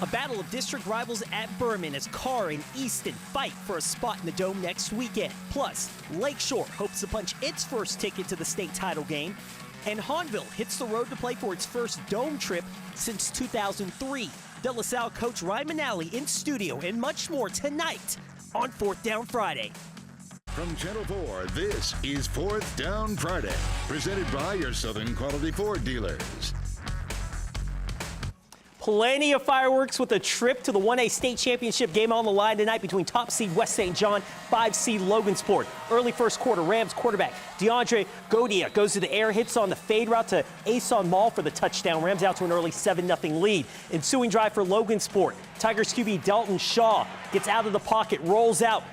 A battle of district rivals at Berman as Karr and Easton fight for a spot in the Dome next weekend. Plus, Lakeshore hopes to punch its first ticket to the state title game. And Hahnville hits the road to play for its first Dome trip since 2003. De La Salle coach Rayne in studio and much more tonight on 4th Down Friday. From Channel 4, this is 4th Down Friday, presented by your Southern Quality Ford dealers. Plenty of fireworks with a trip to the 1A state championship game on the line tonight between top seed West St. John, 5 seed Logansport. Early first quarter, Rams quarterback DeAndre Godia goes to the air, hits on the fade route to Easton for the touchdown. Rams out to an early 7-0 lead. Ensuing drive for Logansport. Tigers QB Dalton Shaw gets out of the pocket, rolls out,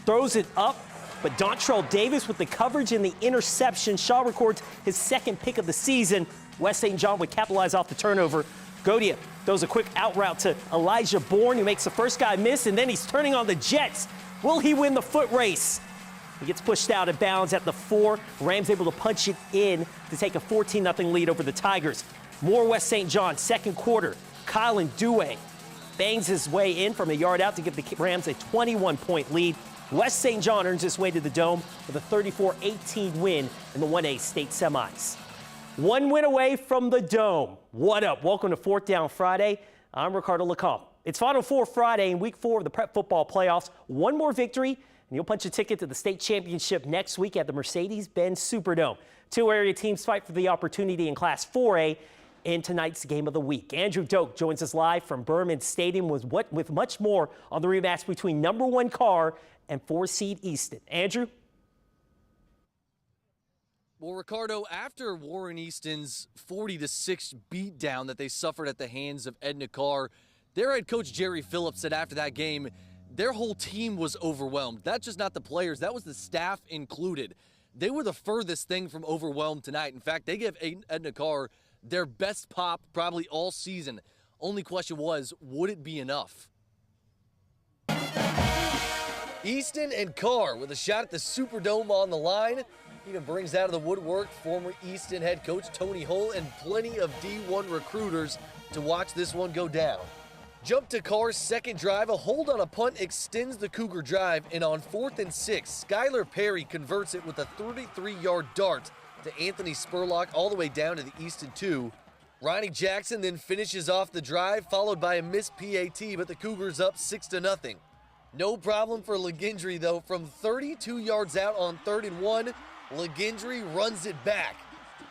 throws it up, but Dontrell Davis with the coverage and the interception. Shaw records his second pick of the season. West St. John would capitalize off the turnover. Godia throws a quick out route to Elijah Bourne, who makes the first guy miss, and then he's turning on the Jets. Will he win the foot race? He gets pushed out of bounds at the 4. Rams able to punch it in to take a 14-0 lead over the Tigers. More West St. John, second quarter. Kylan Dewey bangs his way in from a yard out to give the Rams a 21-point lead. West St. John earns its way to the Dome with a 34-18 win in the 1A state semis. One win away from the Dome. What up? Welcome to 4th Down Friday. I'm Ricardo Lecomte. It's Final Four Friday in Week 4 of the Prep Football Playoffs. One more victory, and you'll punch a ticket to the state championship next week at the Mercedes-Benz Superdome. Two area teams fight for the opportunity in Class 4A in tonight's game of the week. Andrew Doak joins us live from Berman Stadium with much more on the rematch between number 1 Karr and 4 seed Easton. Andrew? Well, Ricardo, after Warren Easton's 40-6 beatdown that they suffered at the hands of Edna Karr, their head coach Jerry Phillips said after that game, their whole team was overwhelmed. That's just not the players, that was the staff included. They were the furthest thing from overwhelmed tonight. In fact, they gave Edna Karr their best pop probably all season. Only question was, would it be enough? Easton and Karr with a shot at the Superdome on the line. Even brings out of the woodwork former Easton head coach Tony Hull and plenty of D1 recruiters to watch this one go down. Jump to Karr's second drive. A hold on a punt extends the Cougar drive, and on 4th and 6, Skylar Perry converts it with a 33-yard dart to Anthony Spurlock all the way down to the Easton 2. Ronnie Jackson then finishes off the drive, followed by a missed PAT, but the Cougars up 6-0. No problem for Logansport, though. From 32 yards out on 3rd and 1, Logansport runs it back.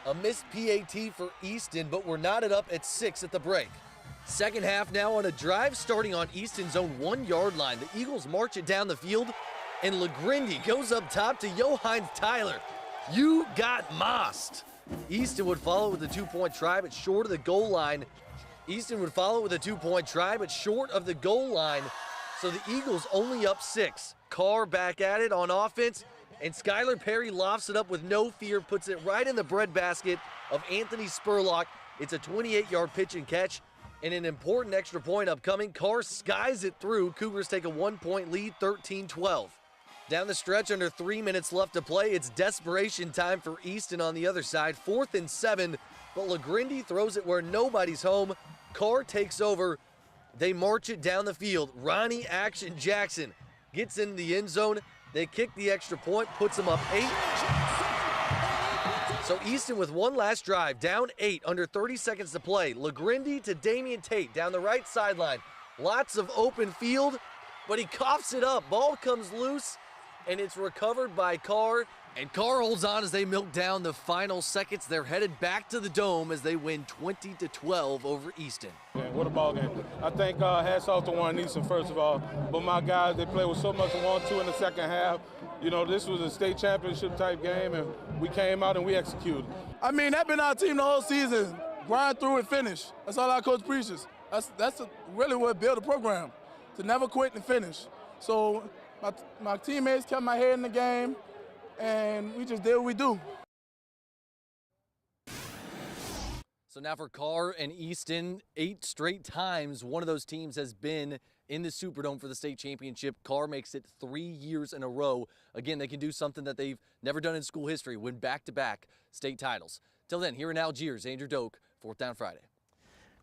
A missed PAT for Easton, but we're knotted up at 6 at the break. Second half now on a drive starting on Easton's own 1-yard line. The Eagles march it down the field, and Logansport goes up top to Johannes Tyler. You got mossed. Easton would follow with a 2-point try, but short of the goal line. Easton would follow with a 2-point try, but short of the goal line. So the Eagles only up 6. Karr back at it on offense, and Skylar Perry lofts it up with no fear, puts it right in the breadbasket of Anthony Spurlock. It's a 28-yard pitch and catch, and an important extra point upcoming. Karr skies it through. Cougars take a 1-point lead, 13-12. Down the stretch, under 3 minutes left to play, it's desperation time for Easton on the other side. 4th and 7, but Logansport throws it where nobody's home. Karr takes over. They march it down the field. Ronnie Action Jackson gets in the end zone. They kick the extra point, puts them up 8. So Easton with one last drive, down 8, under 30 seconds to play. Logansport to Damian Tate down the right sideline. Lots of open field, but he coughs it up. Ball comes loose, and it's recovered by Karr. And Karr holds on as they milk down the final seconds. They're headed back to the Dome as they win 20-12 over Easton. Yeah, what a ball game. I think hats off to Warren Easton, first of all. But my guys, they played with so much 1-2 in the second half. You know, this was a state championship type game, and we came out and we executed. I mean, that's been our team the whole season. Grind through and finish. That's all our coach preaches. That's really what built the program, to never quit and finish. So my teammates kept my head in the game, and we just did what we do. So now for Karr and Easton, 8 straight times one of those teams has been in the Superdome for the state championship. Karr makes it 3 years in a row. Again, they can do something that they've never done in school history, win back-to-back state titles. Till then, here in Algiers, Andrew Doak, 4th Down Friday.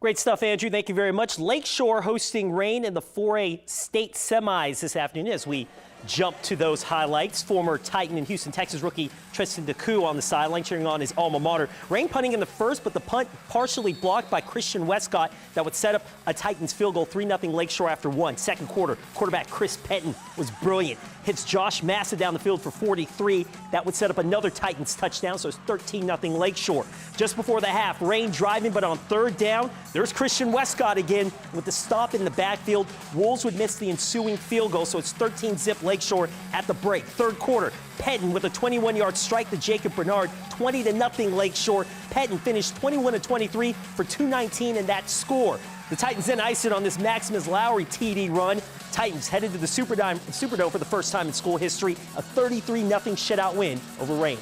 Great stuff, Andrew. Thank you very much. Lakeshore hosting Rayne in the 4A state semis this afternoon as we jump to those highlights. Former Titan and Houston, Texas rookie Tristan DeCou on the sideline cheering on his alma mater. Rayne punting in the first, but the punt partially blocked by Christian Westcott that would set up a Titans field goal, 3-0 Lakeshore after one. Second quarter, quarterback Chris Pettin was brilliant. Hits Josh Massa down the field for 43. That would set up another Titans touchdown, so it's 13-0 Lakeshore. Just before the half, Rayne driving, but on third down, there's Christian Westcott again with the stop in the backfield. Wolves would miss the ensuing field goal, so it's 13-zip Lakeshore at the break. Third quarter, Pettin with a 21-yard strike to Jacob Bernard, 20-0 Lakeshore. Pettin finished 21-23 for 219 in that score. The Titans then iced it on this Maximus Lowry TD run. Titans headed to the Superdome for the first time in school history, a 33-0 shutout win over Rayne.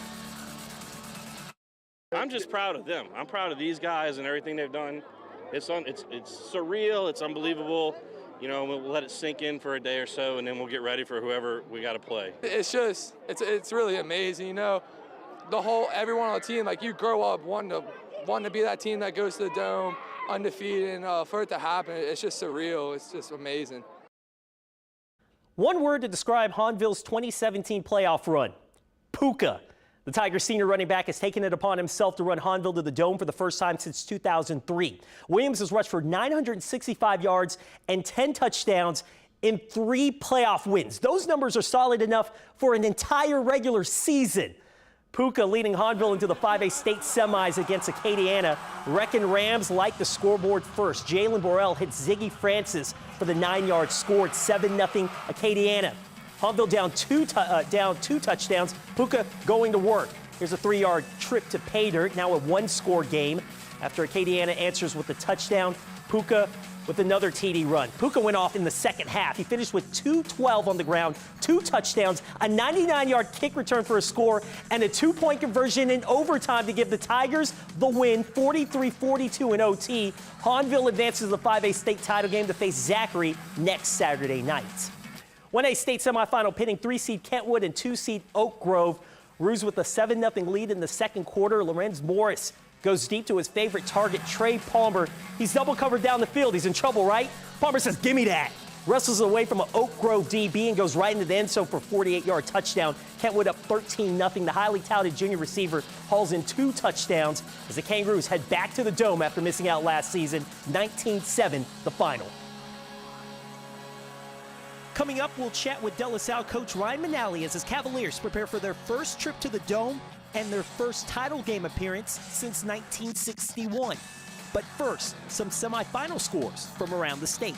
I'm just proud of them. I'm proud of these guys and everything they've done. It's surreal. It's unbelievable. You know, we'll let it sink in for a day or so, and then we'll get ready for whoever we got to play. It's really amazing. You know, everyone on the team, like, you grow up wanting to be that team that goes to the Dome undefeated, and for it to happen, it's just surreal. It's just amazing. One word to describe Hahnville's 2017 playoff run: Puka. The Tigers senior running back has taken it upon himself to run Hahnville to the Dome for the first time since 2003. Williams has rushed for 965 yards and 10 touchdowns in 3 playoff wins. Those numbers are solid enough for an entire regular season. Puka leading Hahnville into the 5A state semis against Acadiana. Reckon Rams light the scoreboard first. Jalen Borrell hits Ziggy Francis for the 9-yard score. It's 7-0 Acadiana. Hahnville down two touchdowns. Puka going to work. Here's a 3-yard trip to pay dirt. Now a 1-score game. After Acadiana answers with a touchdown, Puka with another TD run. Puka went off in the second half. He finished with 212 on the ground, 2 touchdowns, a 99-yard kick return for a score, and a 2-point conversion in overtime to give the Tigers the win, 43-42 in OT. Hahnville advances to the 5A state title game to face Zachary next Saturday night. 1A state semifinal pitting 3-seed Kentwood and 2-seed Oak Grove. Roos with a 7-0 lead in the second quarter. Lorenz Morris goes deep to his favorite target, Trey Palmer. He's double covered down the field. He's in trouble, right? Palmer says, "Give me that." Wrestles away from an Oak Grove DB and goes right into the end zone for a 48-yard touchdown. Kentwood up 13-0. The highly touted junior receiver hauls in 2 touchdowns as the Kangaroos head back to the Dome after missing out last season. 19-7 the final. Coming up, we'll chat with De La Salle coach Ryan Manali as his Cavaliers prepare for their first trip to the Dome and their first title game appearance since 1961. But first, some semifinal scores from around the state.